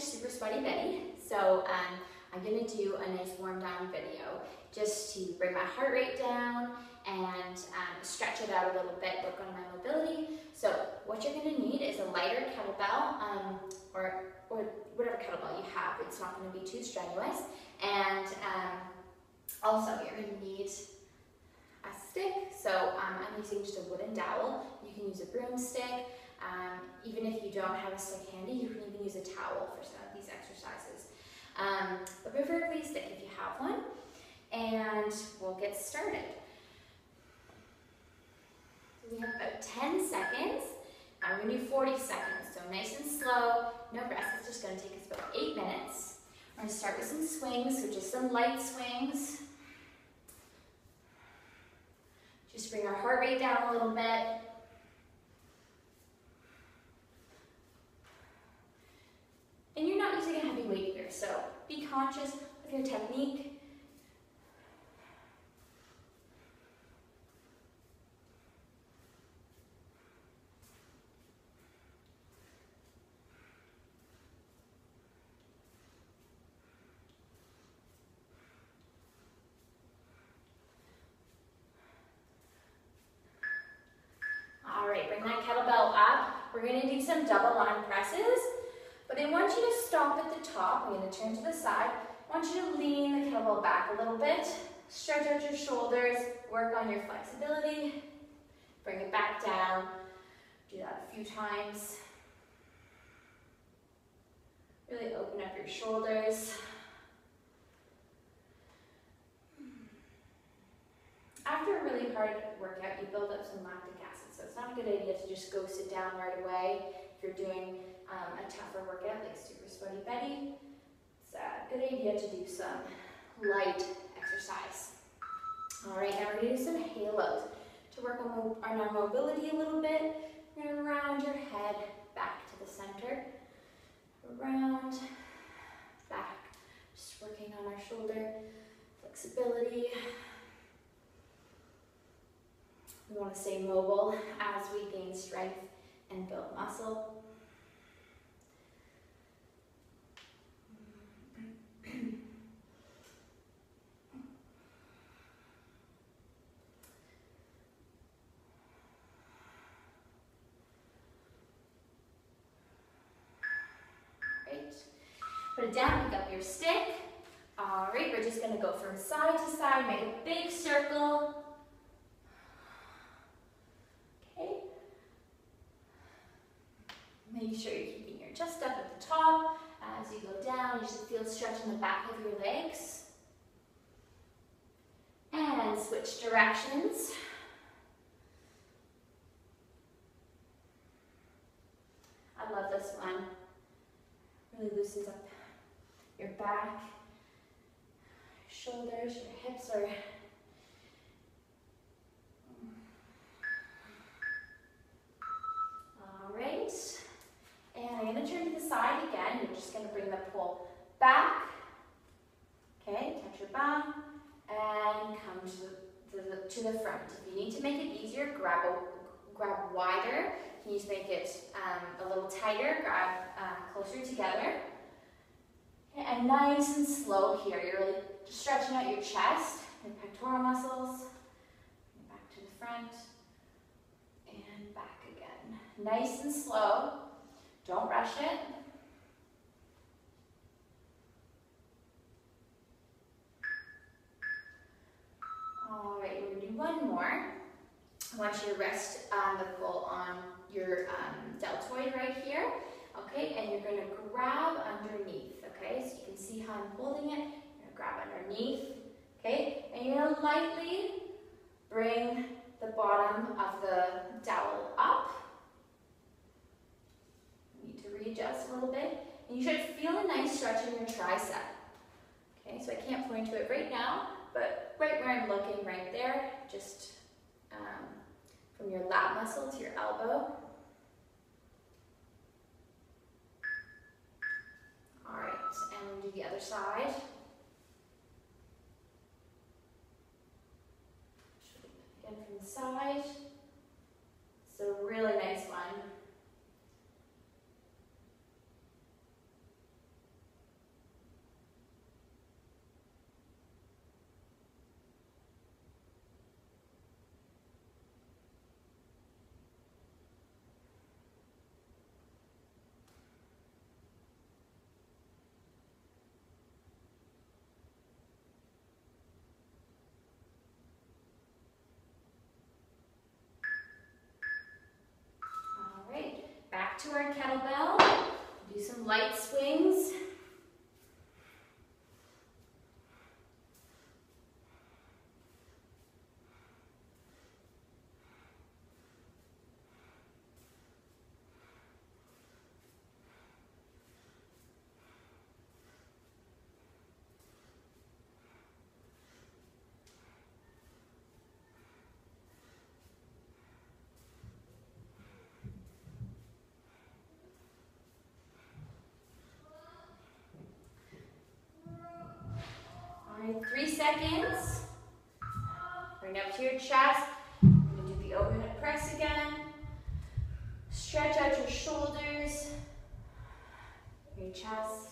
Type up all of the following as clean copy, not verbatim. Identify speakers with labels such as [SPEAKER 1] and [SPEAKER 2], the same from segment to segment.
[SPEAKER 1] Super Sweaty Betty. So I'm gonna do a nice warm down video just to bring my heart rate down and stretch it out a little bit, work on my mobility. So what you're gonna need is a lighter kettlebell or whatever kettlebell you have. It's not gonna be too strenuous. And also you're gonna need a stick. So I'm using just a wooden dowel. You can use a broomstick. Even if you don't have a stick handy, you can even use a towel for some of these exercises. But preferably a stick if you have one. And we'll get started. We have about 10 seconds. Now we're going to do 40 seconds. So nice and slow, no rest. It's just going to take us about 8 minutes. We're going to start with some swings, so just some light swings. Just bring our heart rate down a little bit. And you're not using a heavy weight here, so be conscious of your technique. All right, bring that kettlebell up. We're going to do some double line presses. But I want you to stop at the top. I'm going to turn to the side. I want you to lean the kettlebell back a little bit. Stretch out your shoulders. Work on your flexibility. Bring it back down. Do that a few times. Really open up your shoulders. After a really hard workout, you build up some lactic acid. So it's not a good idea to just go sit down right away if you're doing a tougher workout like Super Sweaty Betty. It's a good idea to do some light exercise. All right, now we're going to do some halos to work on our mobility a little bit. We're going to round your head back to the center. Around, back. Just working on our shoulder flexibility. We want to stay mobile as we gain strength and build muscle. Put it down, pick up your stick. All right, we're just going to go from side to side, make a big circle. Okay. Make sure you're keeping your chest up at the top. As you go down, you should feel stretch in the back of your legs. And switch directions. I love this one. Really loosens up your back, your shoulders, your hips are all right. And I'm going to turn to the side again. You're just going to bring the pole back. Okay, touch your bum and come to the front. If you need to make it easier, grab wider. You need to make it a little tighter, grab closer together. Okay, and nice and slow here. You're really stretching out your chest and pectoral muscles. Back to the front and back again. Nice and slow. Don't rush it. All right, we're going to do one more. I want you to rest the pull on your deltoid right here, okay? And you're going to grab underneath, okay? So you can see how I'm holding it. You're going to grab underneath, okay? And you're going to lightly bring the bottom of the dowel up. You need to readjust a little bit. And you should feel a nice stretch in your tricep, okay? So I can't point to it right now, but right where I'm looking right there, just from your lat muscle to your elbow. All right, and we'll do the other side. Again from the side. It's a really nice one. to our kettlebell. Do some light swings. All right, 3 seconds. Bring up to your chest. We're going to do the overhead press again. Stretch out your shoulders, your chest.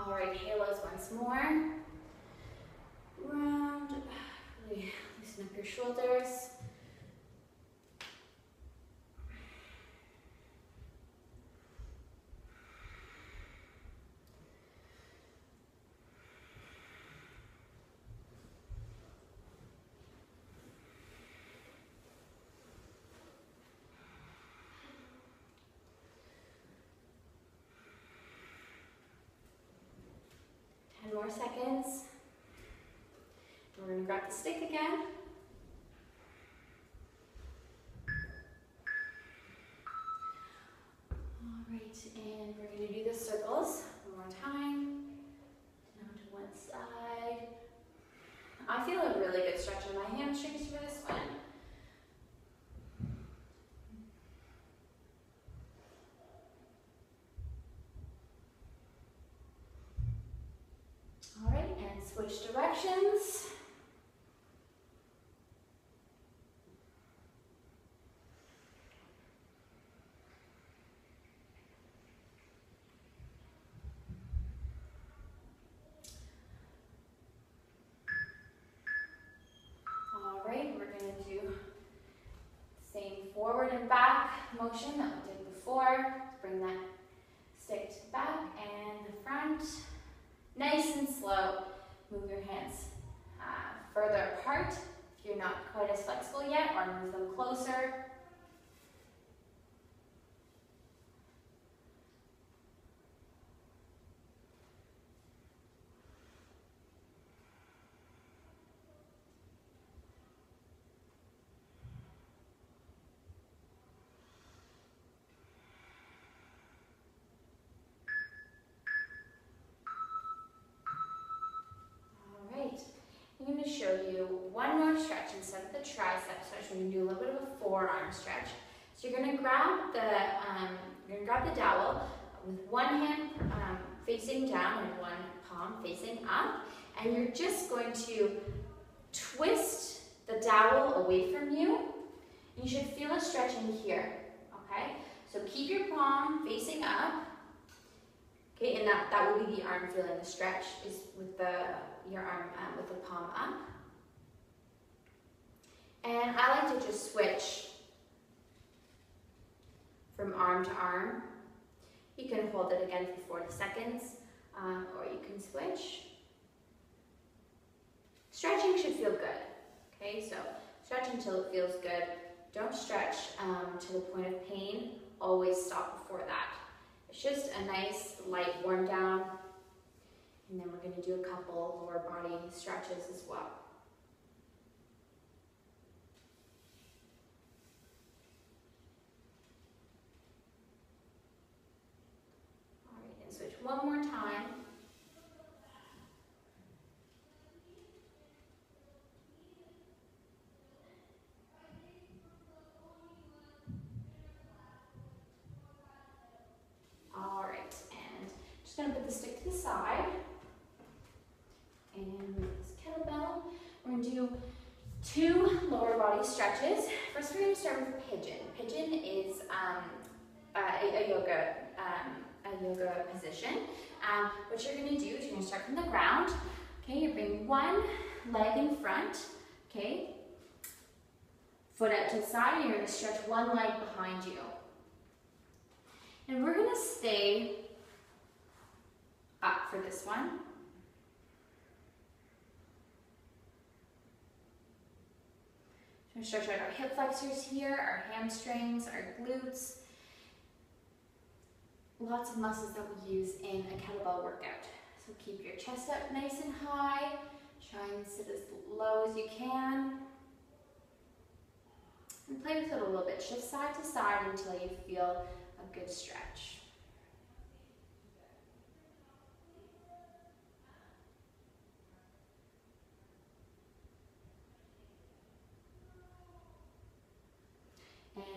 [SPEAKER 1] All right, halos once more. Round, really loosen up your shoulders. More seconds. We're going to grab the stick again. All right, and we're going to do the circles one more time. Now to one side. I feel a really good stretch in my hamstrings for this one. All right, and switch directions. All right, we're going to do same forward and back motion that we did before. Bring that stick to the back and the front. Nice and slow. Move your hands further apart if you're not quite as flexible yet, or move them closer. I'm going to show you one more stretch instead of the tricep stretch. We're going to do a little bit of a forearm stretch. So you're going to grab the dowel with one hand facing down and one palm facing up, and you're just going to twist the dowel away from you. You should feel a stretch in here. Okay, so keep your palm facing up. Okay, and that will be the arm feeling the stretch is with your arm with the palm up. And I like to just switch from arm to arm. You can hold it again for 40 seconds, or you can switch. Stretching should feel good. Okay, so stretch until it feels good. Don't stretch to the point of pain. Always stop before that. It's just a nice light warm down, and then we're going to do a couple lower body stretches as well. All right, and switch one more time. All right, and just going to put the stick to the side. And move this kettlebell. We're going to do 2 lower body stretches. First, we're going to start with pigeon. Pigeon is yoga position. What you're going to do is you're going to start from the ground. Okay, you bring one leg in front. Okay, foot out to the side, and you're going to stretch one leg behind you. And we're going to stay up for this one. We're going to stretch out our hip flexors here, our hamstrings, our glutes. Lots of muscles that we use in a kettlebell workout. So keep your chest up nice and high. Try and sit as low as you can. And play with it a little bit. Shift side to side until you feel a good stretch.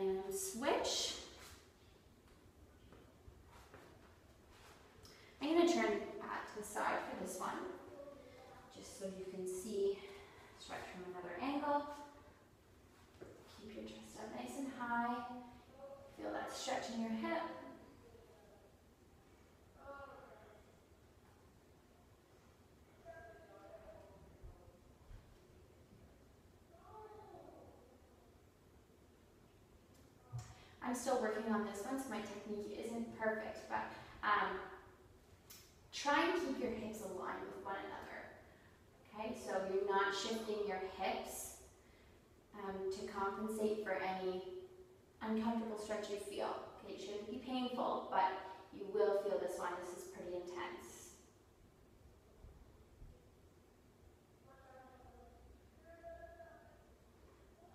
[SPEAKER 1] And switch. I'm going to turn to the side for this one, just so you can see, stretch from another angle. Keep your chest up nice and high. Feel that stretch in your hip. I'm still working on this one, so my technique isn't perfect, but try and keep your hips aligned with one another. Okay, so you're not shifting your hips to compensate for any uncomfortable stretch you feel. Okay, it shouldn't be painful, but you will feel this one. This is pretty intense.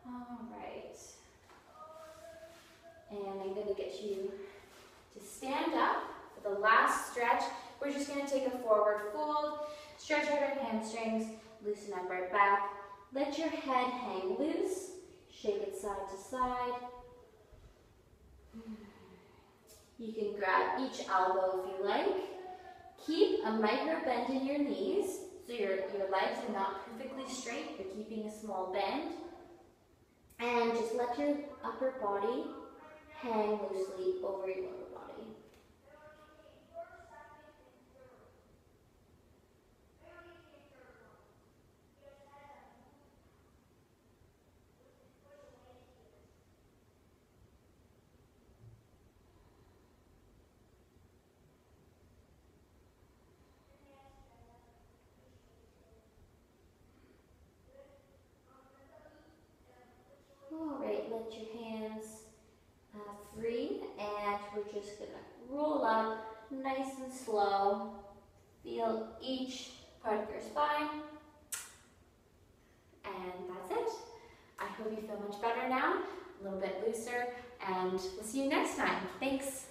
[SPEAKER 1] All right. And I'm going to get you to stand up for the last stretch. We're just going to take a forward fold, stretch out our hamstrings, loosen up our back, let your head hang loose, shake it side to side. You can grab each elbow if you like. Keep a micro bend in your knees, so your legs are not perfectly straight, you're keeping a small bend. And just let your upper body hang loosely over your lower body. All right, let your hands free, and we're just gonna roll up nice and slow. Feel each part of your spine, and that's it. I hope you feel much better now, a little bit looser, and we'll see you next time. Thanks.